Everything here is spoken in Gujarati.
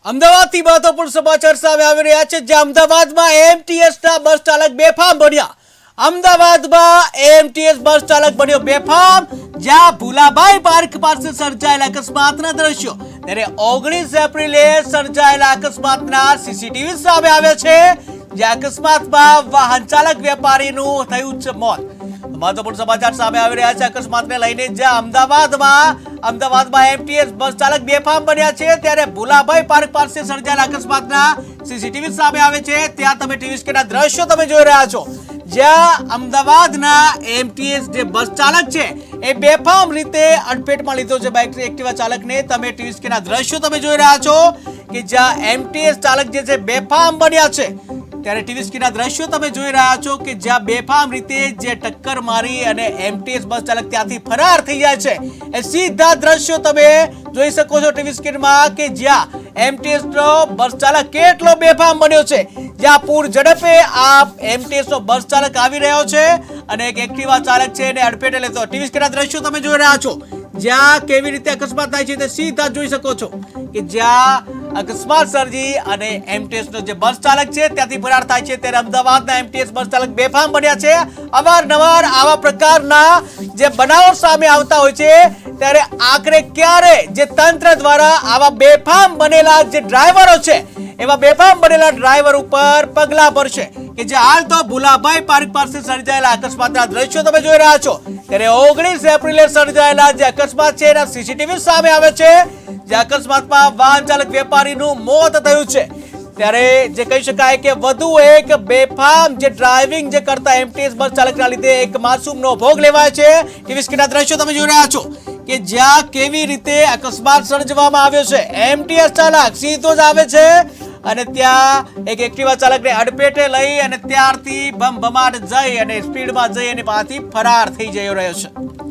અમદાવાદથી મહત્વપૂર્ણ સમાચાર સામે આવી રહ્યા છે, જ્યાં અમદાવાદમાં એમટીએસના બસ ચાલક બેફામ બન્યા. અમદાવાદમાં એમટીએસ બસ ચાલક બન્યો બેફામ, જ્યાં ભુલાભાઈ પાર્ક પાસે સર્જાયેલા અકસ્માતના દ્રશ્યો. ત્યારે 19 એપ્રિલે સર્જાયેલા અકસ્માતના સીસીટીવી સામે આવ્યા છે, જ્યાં અકસ્માતમાં વાહન ચાલક વેપારીનું થયું છે મોત. મહત્વપૂર્ણ સમાચાર સામે આવી રહ્યા છે અકસ્માતને લઈને, જ્યાં અમદાવાદમાં એમટીએસ બસ ચાલક બેફામ બન્યા છે. ત્યારે ભુલાભાઈ પાર્ક પાસે સર્જાયેલા અકસ્માતના સીસીટીવી સામે આવે છે. ત્યાં તમે ટીવી સ્ક્રીનના દ્રશ્યો તમે જોઈ રહ્યા છો, જ્યાં અમદાવાદના એમટીએસ જે બસ ચાલક છે એ બેફામ રીતે અડફેટમાં લીધો છે બાઇક એક્ટિવા ચાલકને. તમે ટીવી સ્ક્રીનના દ્રશ્યો તમે જોઈ રહ્યા છો કે જ્યાં એમટીએસ ચાલક જે છે બેફામ બન્યા છે. ત્યારે ટીવી સ્ક્રીનના દ્રશ્યો તમે જોઈ રહ્યા છો કે જ્યાં બેફામ રીતે જે ટક્કર મારી અને એમટીએસ બસ ચાલક ત્યાંથી ફરાર થઈ જાય છે. એ સીધા દ્રશ્યો તમે જોઈ શકો છો ટીવી સ્ક્રીનમાં કે જ્યાં એમટીએસ નો બસ ચાલક કેટલો બેફામ બન્યો છે. જ્યાં પૂર ઝડપે આ એમટીએસ નો બસ ચાલક આવી રહ્યો છે અને એક એક્ટિવા ચાલક છે એને અડફેટે લેતો. ટીવી સ્ક્રીનના દ્રશ્યો તમે જોઈ રહ્યા છો, જ્યાં કેવી રીતે અકસ્માત થાય છે તે સીધા જોઈ શકો છો કે જ્યાં અકસ્માત સર્જી અને એમટીએસ નો જે બસ ચાલક છે ત્યાંથી ફરાર થાય છે. ત્યારે અમદાવાદના એમટીએસ બસ ચાલક બેફામ બન્યા છે. અવારનવાર આવા પ્રકારના જે બનાવો સામે આવતા હોય છે, ત્યારે આખરે ક્યારે જે તંત્ર દ્વારા આવા બેફામ બનેલા જે ડ્રાઈવરો છે એવા બેફામ બનેલા ડ્રાઈવર ઉપર પગલા ભરશે કે જે હાલ તો ભુલાભાઈ પાર્ક પાસે સર્જાયેલા અકસ્માતના દ્રશ્યો તમે જોઈ રહ્યા છો. ત્યારે 19 એપ્રિલે સર્જાયેલા જે અકસ્માત છે એના સીસીટીવી સામે આવે છે, જે અકસ્માતમાં વાહન ચાલક વેપારીનું મોત થયું છે. ત્યારે જે કહી શકાય કે વધુ એક બેફામ જે ડ્રાઇવિંગ જે કરતા એમટીએસ બસ ચાલકના લીધે એક માસૂમનો ભોગ લેવાય છે. ટીવી સ્ક્રીનના દ્રશ્યો તમે જોઈ રહ્યા છો કે જ્યાં કેવી રીતે અકસ્માત સર્જવામાં આવ્યો છે. એમટીએસ ચાલક સીધો જ આવે છે અને ત્યાં એક એક્ટિવા ચાલકને અડફેટે લઈ અને ત્યારથી ભમભમાટ જઈ અને સ્પીડમાં જઈ અને પાછી ફરાર થઈ જઈ રહ્યો છે.